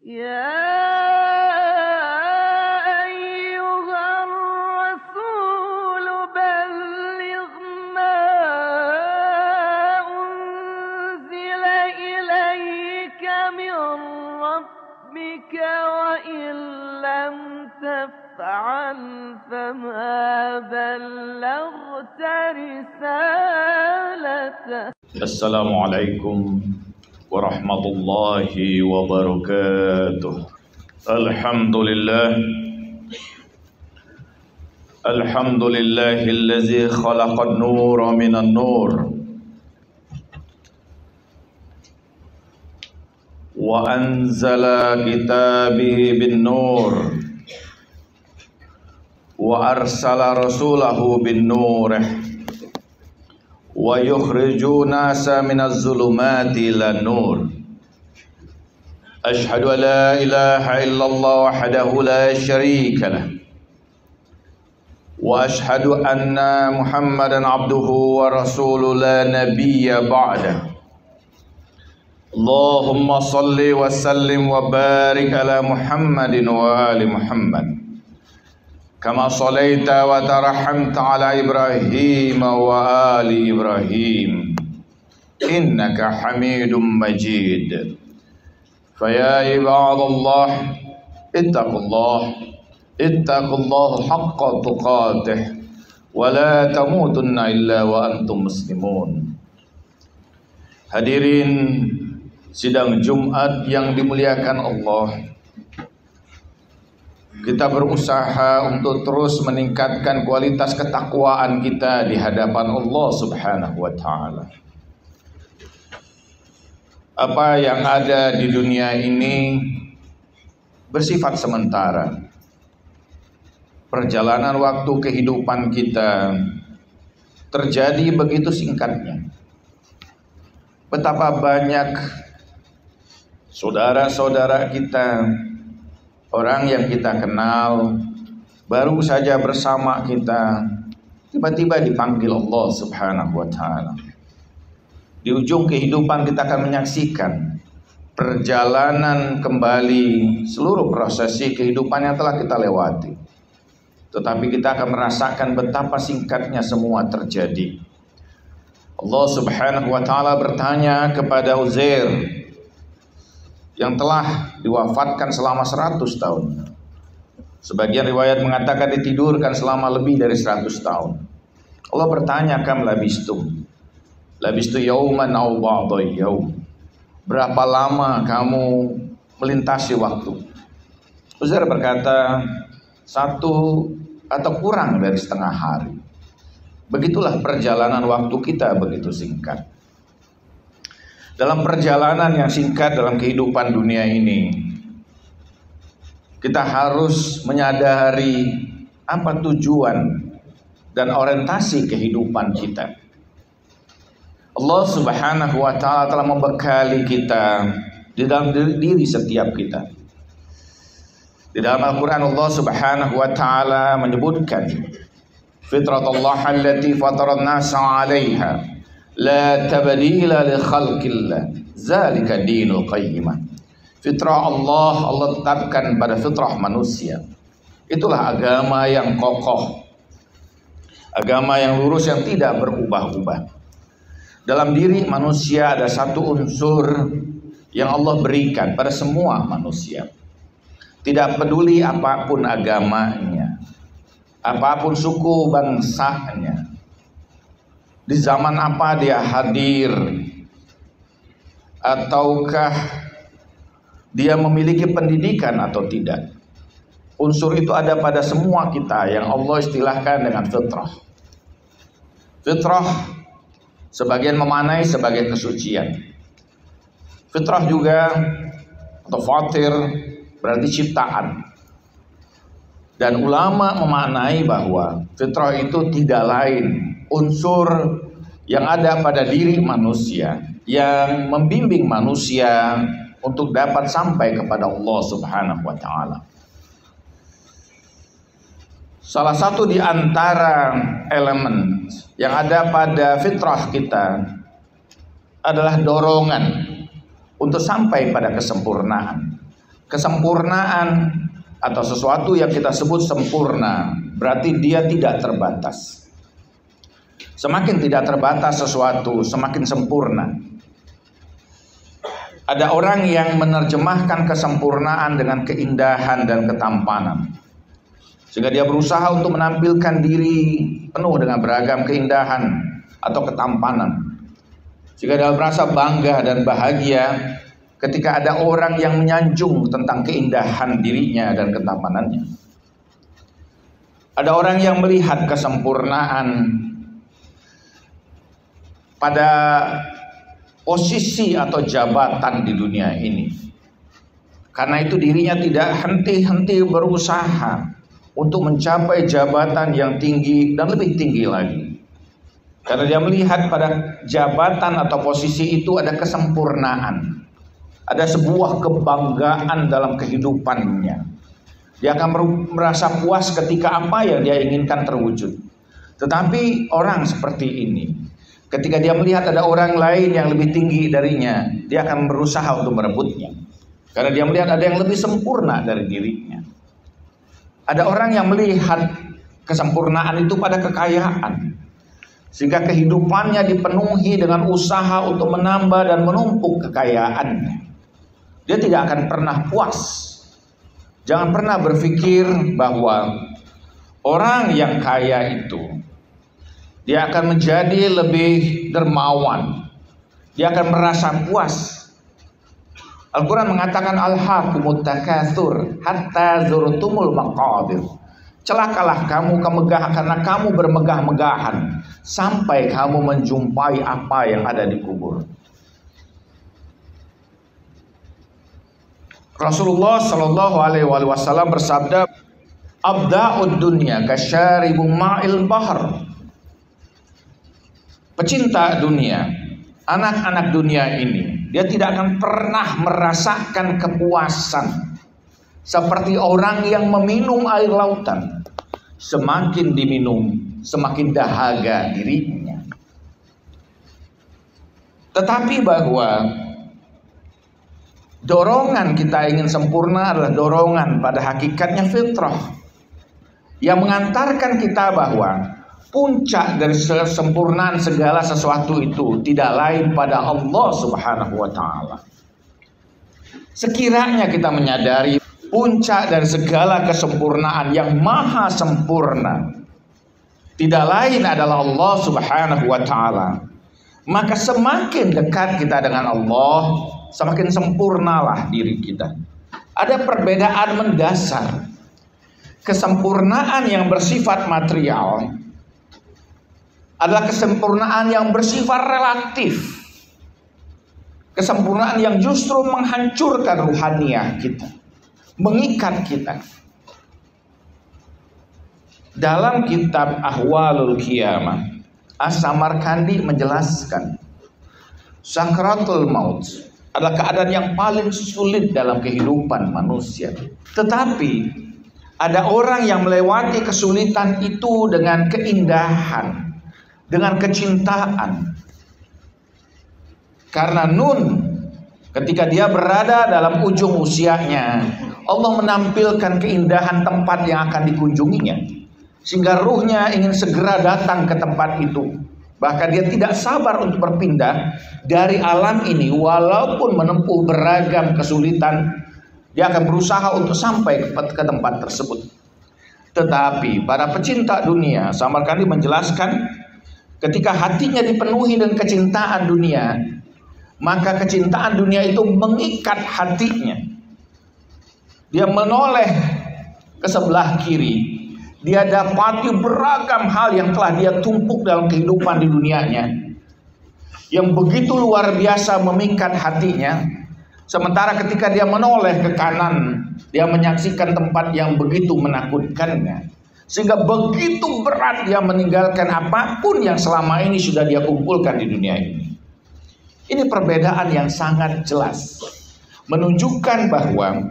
يا أيها الرسول بلغ ما أنزل إليك من ربك وإن لم تفعل فما بلغت رسالته. السلام عليكم ورحمة الله وبركاته. الحمد لله الذي خلق النور من النور وأنزل كتابه بالنور وأرسل رسوله بالنور ويخرج الناس من الظلمات إلى النور. أشهد أن لا إله إلا الله وحده لا شريك له وأشهد أن محمدا عبده ورسوله لا نبي بعده. اللهم صل وسلم وبارك على محمد وآل محمد كما صليت وترحمت على إبراهيم وآل إبراهيم إنك حميد مجيد. فيا عباد الله اتقوا الله حق تقاته ولا تموتن إلا وأنتم مسلمون. Hadirin sidang Jumat yang dimuliakan Allah, kita berusaha untuk terus meningkatkan kualitas ketakwaan kita di hadapan Allah Subhanahu wa Ta'ala. Apa yang ada di dunia ini bersifat sementara. Perjalanan waktu kehidupan kita terjadi begitu singkatnya. Betapa banyak saudara-saudara kita, orang yang kita kenal, baru saja bersama kita, tiba-tiba dipanggil Allah Subhanahu wa Ta'ala. Di ujung kehidupan kita akan menyaksikan perjalanan kembali seluruh prosesi kehidupan yang telah kita lewati. Tetapi kita akan merasakan betapa singkatnya semua terjadi. Allah Subhanahu wa Ta'ala bertanya kepada Uzair yang telah diwafatkan selama 100 tahun. Sebagian riwayat mengatakan ditidurkan selama lebih dari 100 tahun. Allah bertanya, kam labistum? Labistu yauman aw ba'da yaum. Berapa lama kamu melintasi waktu? Uzair berkata, 1 atau kurang dari setengah hari. Begitulah perjalanan waktu kita, begitu singkat. Dalam perjalanan yang singkat dalam kehidupan dunia ini, kita harus menyadari apa tujuan dan orientasi kehidupan kita. Allah Subhanahu wa Ta'ala telah membekali kita di dalam diri setiap kita. Di dalam Al-Quran Allah Subhanahu wa Ta'ala menyebutkan, Fitratullah allati fataran nasa 'alaiha la tabdila li khalqillah zalika dinul qayyimah. Fitrah Allah tetapkan pada fitrah manusia. Itulah agama yang kokoh, agama yang lurus yang tidak berubah-ubah. Dalam diri manusia ada satu unsur yang Allah berikan pada semua manusia. Tidak peduli apapun agamanya, apapun suku bangsanya, di zaman apa dia hadir, ataukah dia memiliki pendidikan atau tidak. Unsur itu ada pada semua kita yang Allah istilahkan dengan fitrah. Fitrah sebagian memaknai sebagai kesucian. Fitrah juga atau fatir berarti ciptaan. Dan ulama memaknai bahwa fitrah itu tidak lain unsur yang ada pada diri manusia yang membimbing manusia untuk dapat sampai kepada Allah Subhanahu wa Ta'ala. Salah satu di antara elemen yang ada pada fitrah kita adalah dorongan untuk sampai pada kesempurnaan. Kesempurnaan atau sesuatu yang kita sebut sempurna berarti dia tidak terbatas. Semakin tidak terbatas sesuatu, semakin sempurna. Ada orang yang menerjemahkan kesempurnaan dengan keindahan dan ketampanan, sehingga dia berusaha untuk menampilkan diri penuh dengan beragam keindahan atau ketampanan, sehingga dia merasa bangga dan bahagia ketika ada orang yang menyanjung tentang keindahan dirinya dan ketampanannya. Ada orang yang melihat kesempurnaan pada posisi atau jabatan di dunia ini. Karena itu dirinya tidak henti-henti berusaha untuk mencapai jabatan yang tinggi dan lebih tinggi lagi. Karena dia melihat pada jabatan atau posisi itu ada kesempurnaan. Ada sebuah kebanggaan dalam kehidupannya. Dia akan merasa puas ketika apa yang dia inginkan terwujud. Tetapi orang seperti ini, ketika dia melihat ada orang lain yang lebih tinggi darinya, dia akan berusaha untuk merebutnya. Karena dia melihat ada yang lebih sempurna dari dirinya. Ada orang yang melihat kesempurnaan itu pada kekayaan, sehingga kehidupannya dipenuhi dengan usaha untuk menambah dan menumpuk kekayaannya. Dia tidak akan pernah puas. Jangan pernah berpikir bahwa orang yang kaya itu dia akan menjadi lebih dermawan. Dia akan merasa puas. Al-Quran mengatakan alhaakumut takatsur hatta zurtumul maqabir. Celakalah kamu karena kamu bermegah-megahan sampai kamu menjumpai apa yang ada di kubur. Rasulullah Shallallahu Alaihi Wasallam bersabda, "Abda'ud dunya kasyaribu ma'il bahr." Pecinta dunia, anak-anak dunia ini, dia tidak akan pernah merasakan kepuasan seperti orang yang meminum air lautan. Semakin diminum, semakin dahaga dirinya. Tetapi bahwa dorongan kita ingin sempurna adalah dorongan pada hakikatnya fitrah, yang mengantarkan kita bahwa puncak dari kesempurnaan segala sesuatu itu tidak lain pada Allah Subhanahu wa Ta'ala. Sekiranya kita menyadari puncak dari segala kesempurnaan yang maha sempurna tidak lain adalah Allah Subhanahu wa Ta'ala, maka semakin dekat kita dengan Allah, semakin sempurnalah diri kita. Ada perbedaan mendasar. Kesempurnaan yang bersifat material adalah kesempurnaan yang bersifat relatif. Kesempurnaan yang justru menghancurkan ruhaniyah kita, mengikat kita. Dalam kitab Ahwalul Qiyamah, As-Samarkandi menjelaskan sakratul maut adalah keadaan yang paling sulit dalam kehidupan manusia. Tetapi ada orang yang melewati kesulitan itu dengan keindahan, dengan kecintaan. Karena Nun, ketika dia berada dalam ujung usianya, Allah menampilkan keindahan tempat yang akan dikunjunginya, sehingga ruhnya ingin segera datang ke tempat itu. Bahkan dia tidak sabar untuk berpindah dari alam ini, walaupun menempuh beragam kesulitan, dia akan berusaha untuk sampai ke tempat tersebut. Tetapi para pecinta dunia, Samarkandi menjelaskan, ketika hatinya dipenuhi dengan kecintaan dunia, maka kecintaan dunia itu mengikat hatinya. Dia menoleh ke sebelah kiri, dia dapati beragam hal yang telah dia tumpuk dalam kehidupan di dunianya, yang begitu luar biasa memikat hatinya. Sementara ketika dia menoleh ke kanan, dia menyaksikan tempat yang begitu menakutkannya, sehingga begitu berat dia meninggalkan apapun yang selama ini sudah dia kumpulkan di dunia ini. Ini perbedaan yang sangat jelas, menunjukkan bahwa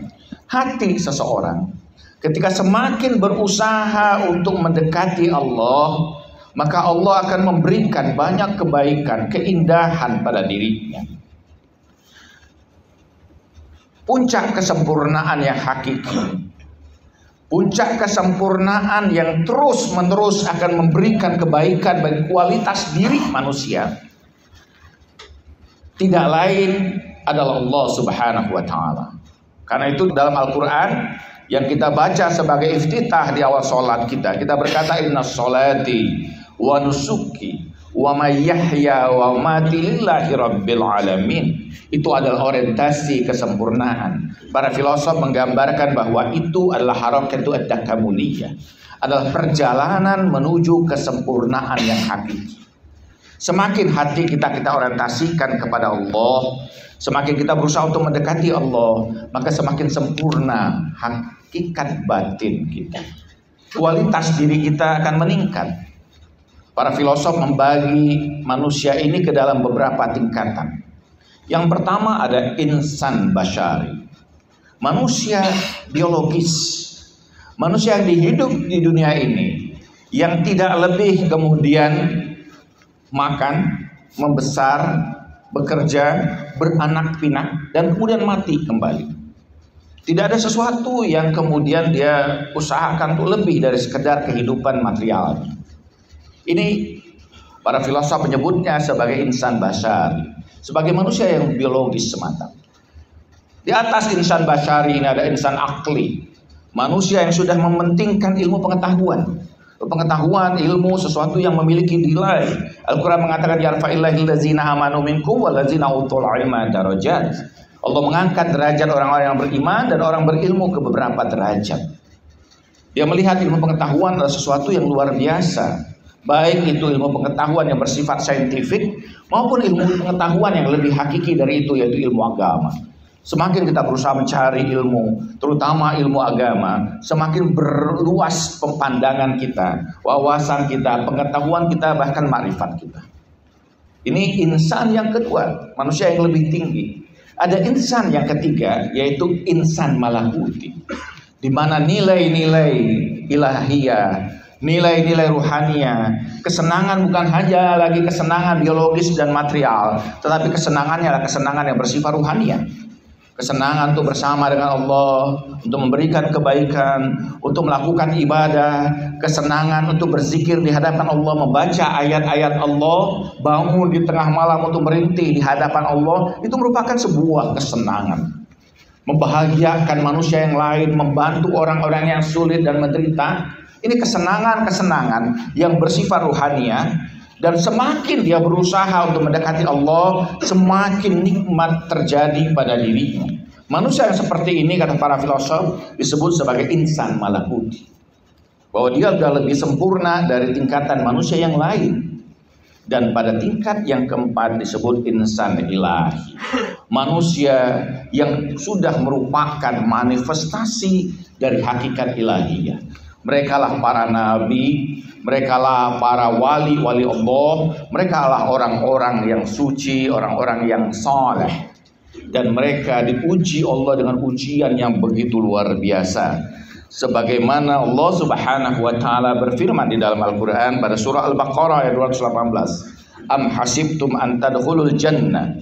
hati seseorang ketika semakin berusaha untuk mendekati Allah, maka Allah akan memberikan banyak kebaikan, keindahan pada dirinya. puncak kesempurnaan yang hakiki, puncak kesempurnaan yang terus-menerus akan memberikan kebaikan bagi kualitas diri manusia, tidak lain adalah Allah Subhanahu wa Ta'ala. Karena itu dalam Al-Quran yang kita baca sebagai iftitah di awal sholat kita berkata, inna sholati wa nusuki wa mayyahya wa mati lillahi rabbil alamin. Itu adalah orientasi kesempurnaan. Para filosof menggambarkan bahwa itu adalah harakatu at-takamuliyah, adalah perjalanan menuju kesempurnaan yang hakiki. Semakin hati kita orientasikan kepada Allah, semakin kita berusaha untuk mendekati Allah, maka semakin sempurna hakikat batin kita. Kualitas diri kita akan meningkat. Para filosof membagi manusia ini ke dalam beberapa tingkatan. Yang pertama ada insan basyari, manusia biologis, manusia yang hidup di dunia ini, yang tidak lebih kemudian makan, membesar, bekerja, beranak pinak, dan kemudian mati kembali. Tidak ada sesuatu yang kemudian dia usahakan untuk lebih dari sekedar kehidupan material. Ini para filosof menyebutnya sebagai insan basyari, sebagai manusia yang biologis semata. Di atas insan basyari ini ada insan akli, manusia yang sudah mementingkan ilmu pengetahuan. Pengetahuan, ilmu, sesuatu yang memiliki nilai. Al-Quran mengatakan yarfa'illahil ladzina amanu minkum wal ladzina utul ilma darajat. Allah mengangkat derajat orang-orang yang beriman dan orang berilmu ke beberapa derajat. Dia melihat ilmu pengetahuan adalah sesuatu yang luar biasa, baik itu ilmu pengetahuan yang bersifat saintifik maupun ilmu pengetahuan yang lebih hakiki dari itu, yaitu ilmu agama. Semakin kita berusaha mencari ilmu, terutama ilmu agama, semakin berluas pemandangan kita, wawasan kita, pengetahuan kita, bahkan makrifat kita. Ini insan yang kedua, manusia yang lebih tinggi. Ada insan yang ketiga, yaitu insan malakuti, di mana nilai-nilai ilahiyah, nilai-nilai ruhania, kesenangan bukan hanya lagi kesenangan biologis dan material, tetapi kesenangannya adalah kesenangan yang bersifat ruhania. Kesenangan untuk bersama dengan Allah, untuk memberikan kebaikan, untuk melakukan ibadah, kesenangan untuk berzikir di hadapan Allah, membaca ayat-ayat Allah, bangun di tengah malam untuk merintih di hadapan Allah, itu merupakan sebuah kesenangan. Membahagiakan manusia yang lain, membantu orang-orang yang sulit dan menderita, ini kesenangan-kesenangan yang bersifat ruhania. Dan semakin dia berusaha untuk mendekati Allah, semakin nikmat terjadi pada dirinya. Manusia yang seperti ini, kata para filosof, disebut sebagai insan malakuti, bahwa dia sudah lebih sempurna dari tingkatan manusia yang lain. Dan pada tingkat yang keempat disebut insan ilahi, manusia yang sudah merupakan manifestasi dari hakikat ilahiyah. Mereka lah para nabi, mereka lah para wali-wali Allah, mereka lah orang-orang yang suci, orang-orang yang saleh. Dan mereka diuji Allah dengan ujian yang begitu luar biasa. Sebagaimana Allah Subhanahu wa Ta'ala berfirman di dalam Al-Quran pada surah Al-Baqarah ayat 218. Am hasibtum an tadkhulul jannah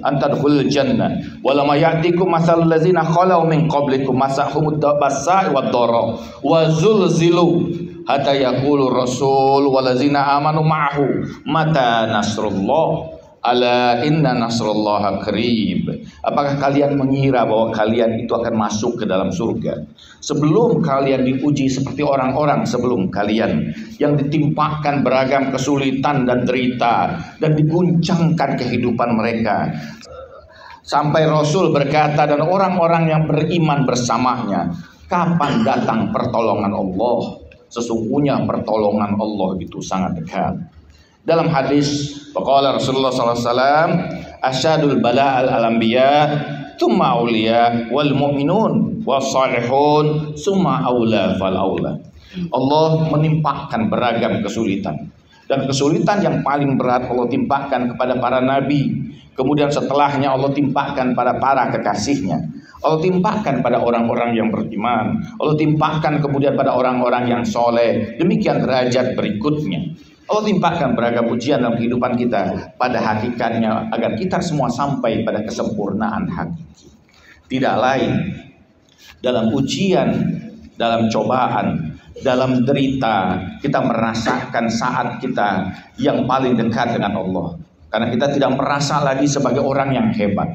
walam ya'tikum mathalul ladzina khalau min qablikum masahumud ba'sa'i wad-dharra wa zulzilu hatta yaqulu rasul wal ladzina amanu ma'ahu mata nasrullah ala inna nasrullaha qarib. Apakah kalian mengira bahwa kalian itu akan masuk ke dalam surga sebelum kalian diuji seperti orang-orang sebelum kalian yang ditimpakan beragam kesulitan dan derita dan diguncangkan kehidupan mereka, sampai Rasul berkata dan orang-orang yang beriman bersamanya, kapan datang pertolongan Allah? Sesungguhnya pertolongan Allah itu sangat dekat. Dalam hadis faqala Rasulullah sallallahu alaihi wasallam asyadul bala'al al-anbiya tsumma auliya wal mu'minun was salihun tsumma aula fal aula. Allah menimpakan beragam kesulitan, dan kesulitan yang paling berat Allah timpakan kepada para nabi. Kemudian setelahnya Allah timpakan pada para kekasihnya. Allah timpakan pada orang-orang yang beriman. Allah timpakan kemudian pada orang-orang yang soleh. Demikian derajat berikutnya. Allah timpakan beragam ujian dalam kehidupan kita pada hakikatnya agar kita semua sampai pada kesempurnaan hakiki. tidak lain dalam ujian, dalam cobaan, dalam derita, kita merasakan saat kita yang paling dekat dengan Allah. Karena kita tidak merasa lagi sebagai orang yang hebat.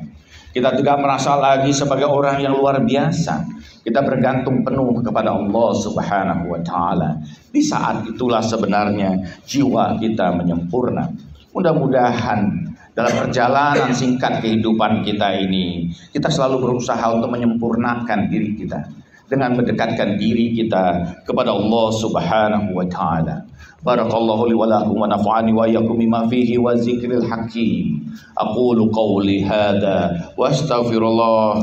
Kita tidak merasa lagi sebagai orang yang luar biasa. Kita bergantung penuh kepada Allah Subhanahu wa Ta'ala. Di saat itulah sebenarnya jiwa kita menyempurna. Mudah-mudahan dalam perjalanan singkat kehidupan kita ini, kita selalu berusaha untuk menyempurnakan diri kita dengan mendekatkan diri kita kepada Allah Subhanahu wa Ta'ala. Barakallahu li wa lakum wa nafa'ani wa iyyakum bima fihi wa zikril hakim. Aqulu qawli hadza wa astaghfirullah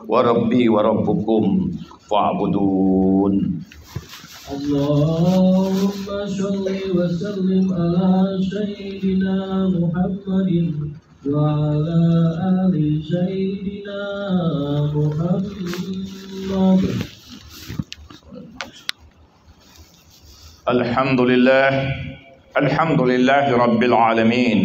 wa rabbi wa rabbukum fa'budun. Allahumma shalli wa sallim ala sayyidina Muhammadin wa ala ali sayyidina Muhammad. Alhamdulillah Rabbil Alamin.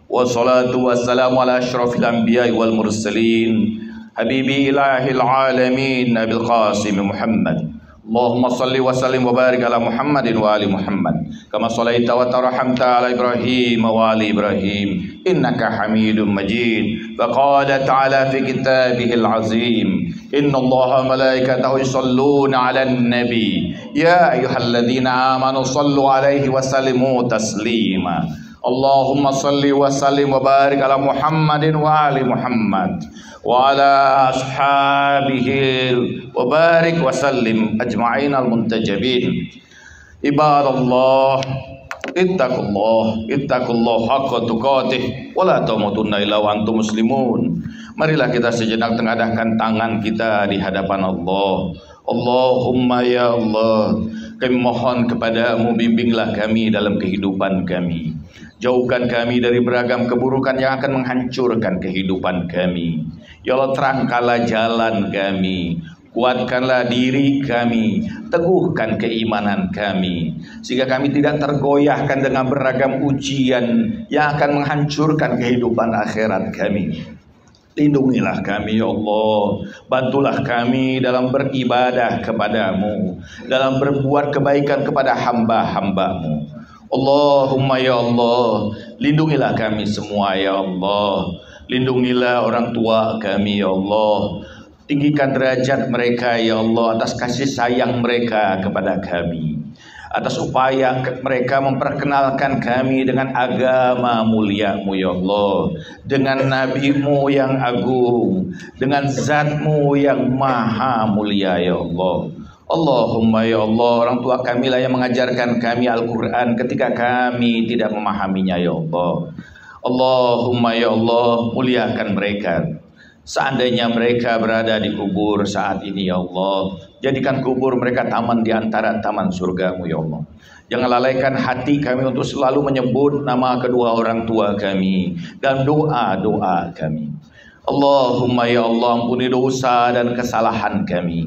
Wassalatu wassalamu ala ashrafil anbiya wal mursalin Habibi ilahil alamin Nabil Qasim Muhammad. Allahumma salli wa sallim wa barik ala Muhammadin wa ali Muhammad kama sallaita wa tarhamta ala Ibrahim wa ali Ibrahim innaka Hamidum Majid. Faqala ta'ala fi kitabihil azim, inna Allaha malaikatahu yusalluna 'alan nabi ya ayyuhalladzina amanu sallu 'alaihi wa sallimu taslima. Allahumma salli wa sallim wa barik ala Muhammadin wa ali Muhammad wa ala ashabihi wa barik wa sallim ajma'in al-muntajabin. Ibadallah, ittaqullah haqqa tuqatih wa la tamutunna illa wa antum muslimun. Marilah kita sejenak tengadahkan tangan kita di hadapan Allah. Allahumma ya Allah, kami mohon kepadamu, bimbinglah kami dalam kehidupan kami. Jauhkan kami dari beragam keburukan yang akan menghancurkan kehidupan kami. Ya Allah, terangkanlah jalan kami, kuatkanlah diri kami, teguhkan keimanan kami, sehingga kami tidak tergoyahkan dengan beragam ujian yang akan menghancurkan kehidupan akhirat kami. Lindungilah kami ya Allah, bantulah kami dalam beribadah kepadamu, dalam berbuat kebaikan kepada hamba-hambamu. Allahumma ya Allah, lindungilah kami semua ya Allah. Lindungilah orang tua kami ya Allah. Tinggikan derajat mereka ya Allah atas kasih sayang mereka kepada kami, atas upaya mereka memperkenalkan kami dengan agama mulia-Mu ya Allah, dengan Nabi-Mu yang agung, dengan Zat-Mu yang maha mulia ya Allah. Allahumma ya Allah, orang tua kami lah yang mengajarkan kami Al-Quran ketika kami tidak memahaminya ya Allah. Allahumma ya Allah, muliakan mereka. Seandainya mereka berada di kubur saat ini ya Allah, jadikan kubur mereka taman di antara taman surga-Mu ya Allah. Jangan lalaikan hati kami untuk selalu menyebut nama kedua orang tua kami dan doa-doa kami. Allahumma ya Allah, ampuni dosa dan kesalahan kami,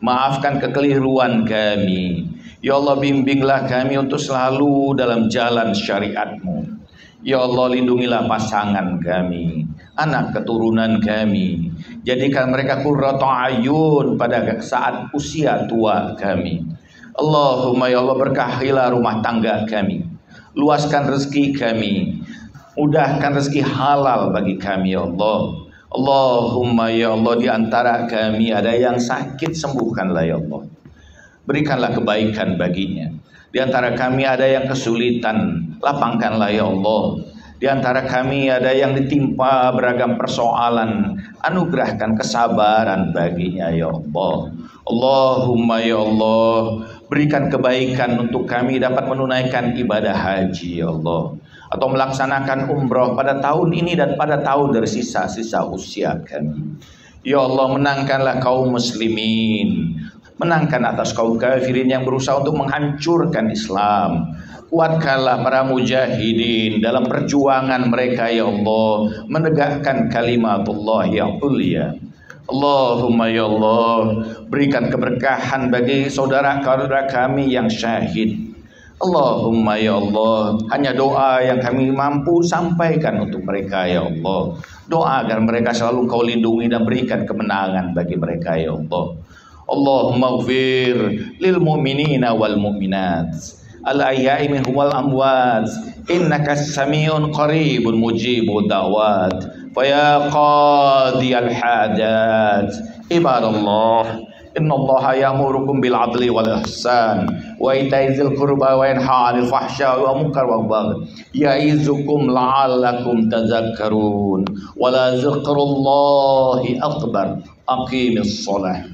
maafkan kekeliruan kami. Ya Allah, bimbinglah kami untuk selalu dalam jalan syariat-Mu. Ya Allah, lindungilah pasangan kami, anak keturunan kami. Jadikan mereka qurratu ayun pada saat usia tua kami. Allahumma ya Allah, berkahilah rumah tangga kami, luaskan rezeki kami, mudahkan rezeki halal bagi kami ya Allah. Allahumma ya Allah, di antara kami ada yang sakit, sembuhkanlah ya Allah, berikanlah kebaikan baginya. Di antara kami ada yang kesulitan, lapangkanlah ya Allah. Di antara kami ada yang ditimpa beragam persoalan, anugerahkan kesabaran baginya ya Allah. Allahumma ya Allah, berikan kebaikan untuk kami dapat menunaikan ibadah haji ya Allah, atau melaksanakan umroh pada tahun ini dan pada tahun dari sisa-sisa usia kami. Ya Allah, menangkanlah kaum muslimin, menangkan atas kaum kafirin yang berusaha untuk menghancurkan Islam. Kuatkanlah para mujahidin dalam perjuangan mereka ya Allah, menegakkan kalimatullah yang ulia. Allahumma ya Allah, berikan keberkahan bagi saudara-saudara kami yang syahid. Allahumma ya Allah, hanya doa yang kami mampu sampaikan untuk mereka ya Allah. Doa agar mereka selalu Kau lindungi dan berikan kemenangan bagi mereka ya Allah. Allahumma ighfir lil mu'minina wal mu'minat al-ahya'i minhum wal amwat innaka sami'un qaribun mujibud da'wat fa ya qadiyal hajat ibadallah innallaha ya'murukum bil 'adli wal ihsan wa ita'i dzil qurba wa yanha 'anil fahsya'i wa munkar wal baghi ya'izukum la'allakum tadhakkarun wa la dzikrullahi akbar aqimis shalah.